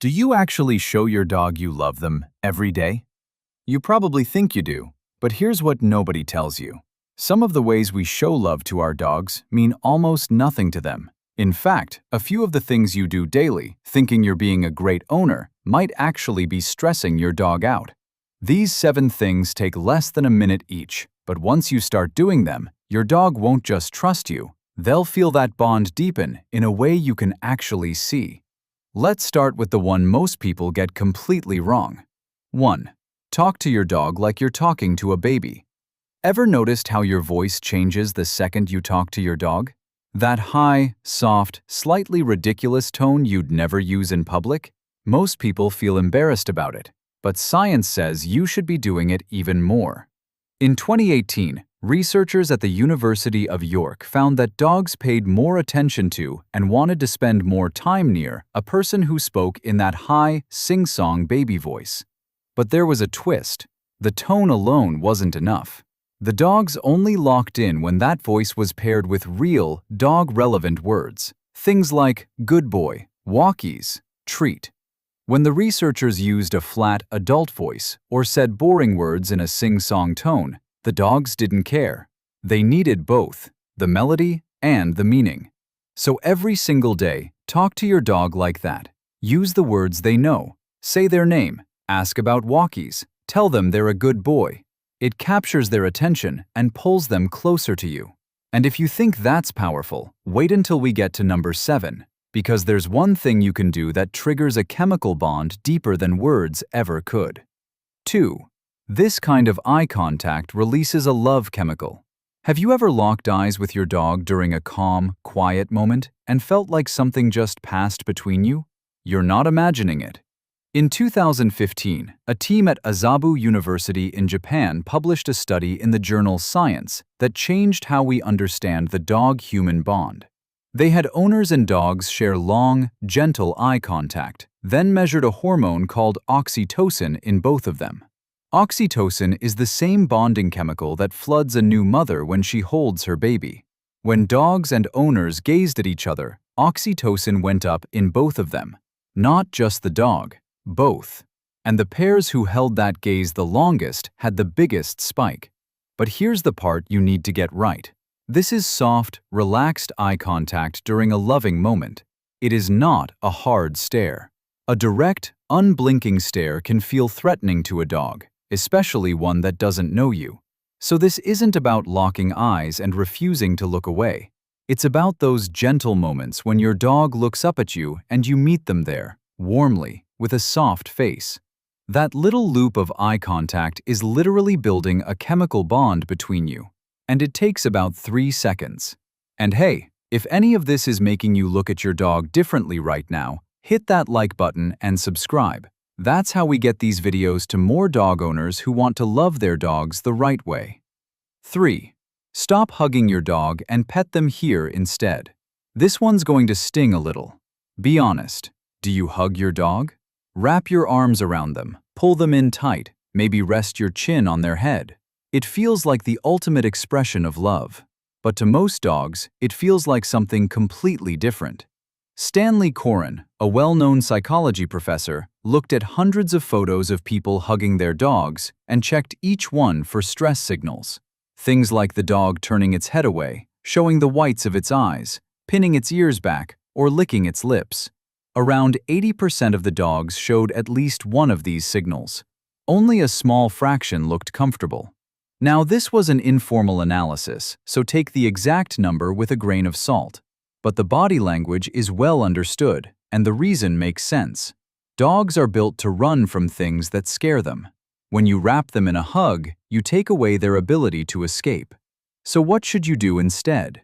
Do you actually show your dog you love them every day? You probably think you do, but here's what nobody tells you. Some of the ways we show love to our dogs mean almost nothing to them. In fact, a few of the things you do daily, thinking you're being a great owner, might actually be stressing your dog out. These 7 things take less than a minute each, but once you start doing them, your dog won't just trust you. They'll feel that bond deepen in a way you can actually see. Let's start with the one most people get completely wrong. 1. Talk to your dog like you're talking to a baby. Ever noticed how your voice changes the second you talk to your dog? That high, soft, slightly ridiculous tone you'd never use in public? Most people feel embarrassed about it, but science says you should be doing it even more. In 2018, researchers at the University of York found that dogs paid more attention to and wanted to spend more time near a person who spoke in that high, sing-song baby voice. But there was a twist. The tone alone wasn't enough. The dogs only locked in when that voice was paired with real, dog-relevant words. Things like good boy, walkies, treat. When the researchers used a flat adult voice or said boring words in a sing-song tone, the dogs didn't care. They needed both, the melody and the meaning. So every single day, talk to your dog like that. Use the words they know. Say their name. Ask about walkies. Tell them they're a good boy. It captures their attention and pulls them closer to you. And if you think that's powerful, wait until we get to number 7. Because there's one thing you can do that triggers a chemical bond deeper than words ever could. 2. This kind of eye contact releases a love chemical. Have you ever locked eyes with your dog during a calm, quiet moment and felt like something just passed between you? You're not imagining it. In 2015, a team at Azabu University in Japan published a study in the journal Science that changed how we understand the dog-human bond. They had owners and dogs share long, gentle eye contact, then measured a hormone called oxytocin in both of them. Oxytocin is the same bonding chemical that floods a new mother when she holds her baby. When dogs and owners gazed at each other, oxytocin went up in both of them. Not just the dog, both. And the pairs who held that gaze the longest had the biggest spike. But here's the part you need to get right. This is soft, relaxed eye contact during a loving moment. It is not a hard stare. A direct, unblinking stare can feel threatening to a dog, especially one that doesn't know you. So this isn't about locking eyes and refusing to look away. It's about those gentle moments when your dog looks up at you and you meet them there, warmly, with a soft face. That little loop of eye contact is literally building a chemical bond between you. And it takes about 3 seconds. And hey, if any of this is making you look at your dog differently right now, hit that like button and subscribe. That's how we get these videos to more dog owners who want to love their dogs the right way. 3. Stop hugging your dog and pet them here instead. This one's going to sting a little. Be honest. Do you hug your dog? Wrap your arms around them, pull them in tight, maybe rest your chin on their head. It feels like the ultimate expression of love. But to most dogs, it feels like something completely different. Stanley Coren, a well-known psychology professor, looked at hundreds of photos of people hugging their dogs and checked each one for stress signals. Things like the dog turning its head away, showing the whites of its eyes, pinning its ears back, or licking its lips. Around 80% of the dogs showed at least one of these signals. Only a small fraction looked comfortable. Now, this was an informal analysis, so take the exact number with a grain of salt. But the body language is well understood, and the reason makes sense. Dogs are built to run from things that scare them. When you wrap them in a hug, you take away their ability to escape. So what should you do instead?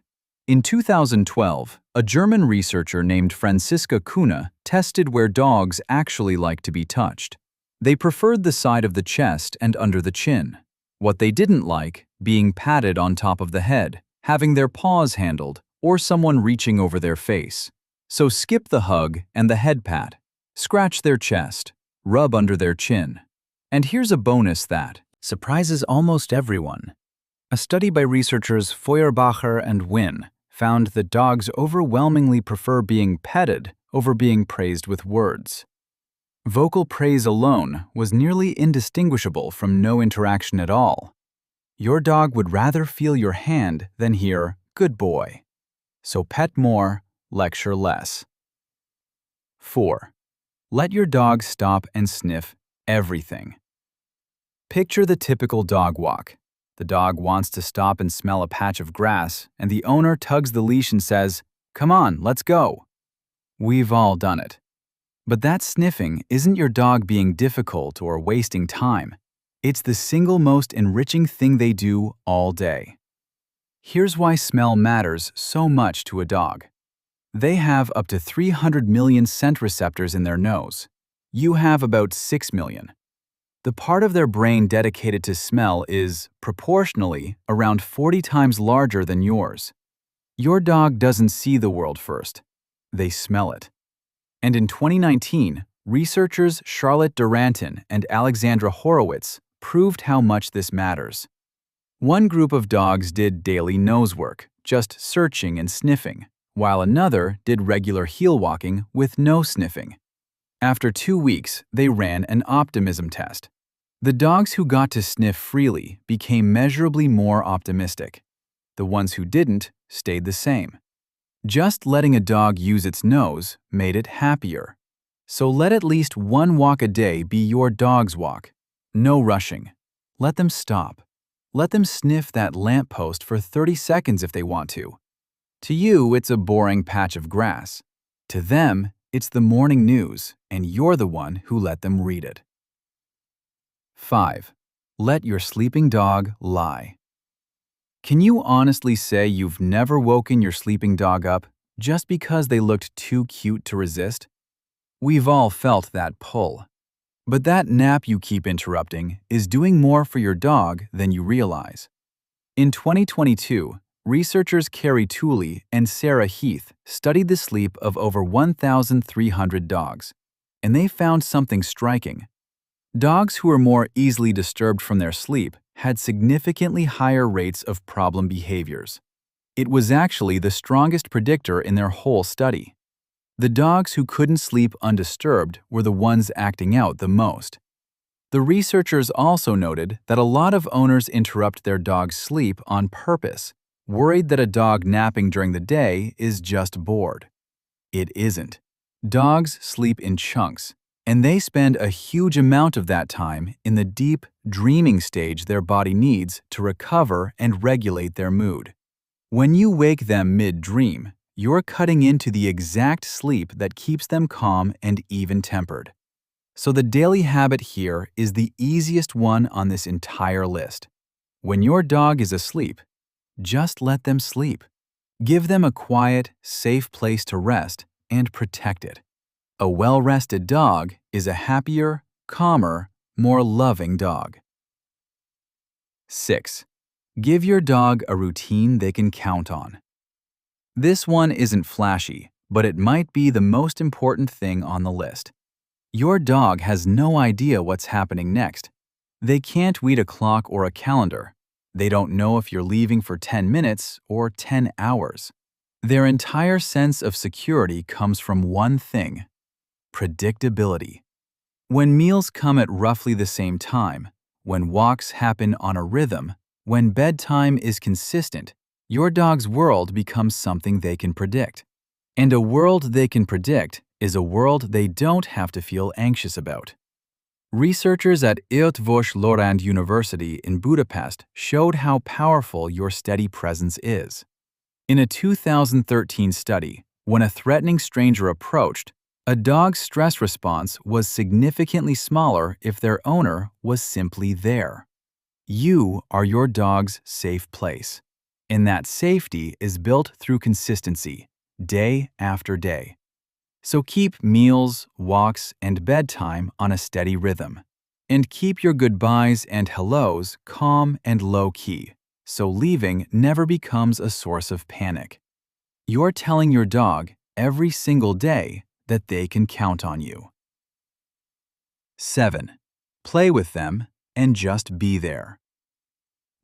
In 2012, a German researcher named Franziska Kuhne tested where dogs actually like to be touched. They preferred the side of the chest and under the chin. What they didn't like, being patted on top of the head, having their paws handled, or someone reaching over their face. So skip the hug and the head pat. Scratch their chest. Rub under their chin. And here's a bonus that surprises almost everyone. A study by researchers Feuerbacher and Wynn found that dogs overwhelmingly prefer being petted over being praised with words. Vocal praise alone was nearly indistinguishable from no interaction at all. Your dog would rather feel your hand than hear, "Good boy." So pet more, lecture less. 4. Let your dog stop and sniff everything. Picture the typical dog walk. The dog wants to stop and smell a patch of grass, and the owner tugs the leash and says, "Come on, let's go." We've all done it. But that sniffing isn't your dog being difficult or wasting time. It's the single most enriching thing they do all day. Here's why smell matters so much to a dog. They have up to 300 million scent receptors in their nose. You have about 6 million. The part of their brain dedicated to smell is, proportionally, around 40 times larger than yours. Your dog doesn't see the world first. They smell it. And in 2019, researchers Charlotte Duranton and Alexandra Horowitz proved how much this matters. One group of dogs did daily nose work, just searching and sniffing, while another did regular heel walking with no sniffing. After 2 weeks, they ran an optimism test. The dogs who got to sniff freely became measurably more optimistic. The ones who didn't stayed the same. Just letting a dog use its nose made it happier. So let at least one walk a day be your dog's walk. No rushing. Let them stop. Let them sniff that lamppost for 30 seconds if they want to. To you, it's a boring patch of grass. To them, it's the morning news, and you're the one who let them read it. 5. Let your sleeping dog lie. Can you honestly say you've never woken your sleeping dog up just because they looked too cute to resist? We've all felt that pull. But that nap you keep interrupting is doing more for your dog than you realize. In 2022, researchers Carrie Tooley and Sarah Heath studied the sleep of over 1,300 dogs, and they found something striking. Dogs who were more easily disturbed from their sleep had significantly higher rates of problem behaviors. It was actually the strongest predictor in their whole study. The dogs who couldn't sleep undisturbed were the ones acting out the most. The researchers also noted that a lot of owners interrupt their dog's sleep on purpose, worried that a dog napping during the day is just bored. It isn't. Dogs sleep in chunks, and they spend a huge amount of that time in the deep, dreaming stage their body needs to recover and regulate their mood. When you wake them mid-dream, you're cutting into the exact sleep that keeps them calm and even-tempered. So the daily habit here is the easiest one on this entire list. When your dog is asleep, just let them sleep. Give them a quiet, safe place to rest and protect it. A well-rested dog is a happier, calmer, more loving dog. 6. Give your dog a routine they can count on. This one isn't flashy, but it might be the most important thing on the list. Your dog has no idea what's happening next. They can't read a clock or a calendar. They don't know if you're leaving for 10 minutes or 10 hours. Their entire sense of security comes from one thing: predictability. When meals come at roughly the same time, when walks happen on a rhythm, when bedtime is consistent, your dog's world becomes something they can predict. And a world they can predict is a world they don't have to feel anxious about. Researchers at Eötvös Loránd University in Budapest showed how powerful your steady presence is. In a 2013 study, when a threatening stranger approached, a dog's stress response was significantly smaller if their owner was simply there. You are your dog's safe place, and that safety is built through consistency, day after day. So keep meals, walks, and bedtime on a steady rhythm, and keep your goodbyes and hellos calm and low-key, so leaving never becomes a source of panic. You're telling your dog every single day that they can count on you. 7. Play with them and just be there.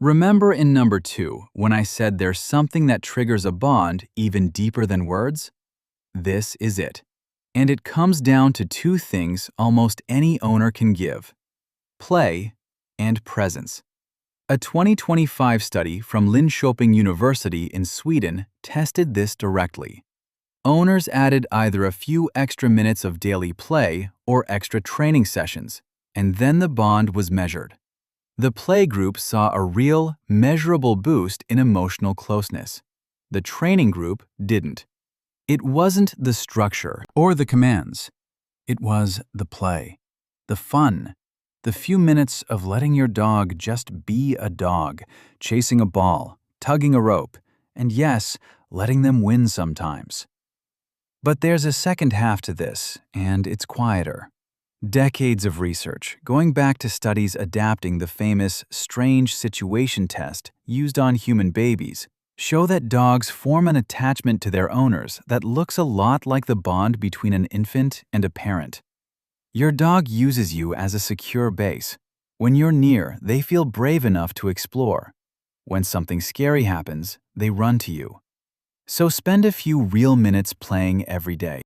Remember in number 2 when I said there's something that triggers a bond even deeper than words? This is it. And it comes down to two things almost any owner can give: play and presence. A 2025 study from Linköping University in Sweden tested this directly. Owners added either a few extra minutes of daily play or extra training sessions, and then the bond was measured. The play group saw a real, measurable boost in emotional closeness. The training group didn't. It wasn't the structure or the commands. It was the play, the fun, the few minutes of letting your dog just be a dog, chasing a ball, tugging a rope, and yes, letting them win sometimes. But there's a second half to this, and it's quieter. Decades of research, going back to studies adapting the famous strange situation test used on human babies, show that dogs form an attachment to their owners that looks a lot like the bond between an infant and a parent. Your dog uses you as a secure base. When you're near, they feel brave enough to explore. When something scary happens, they run to you. So spend a few real minutes playing every day.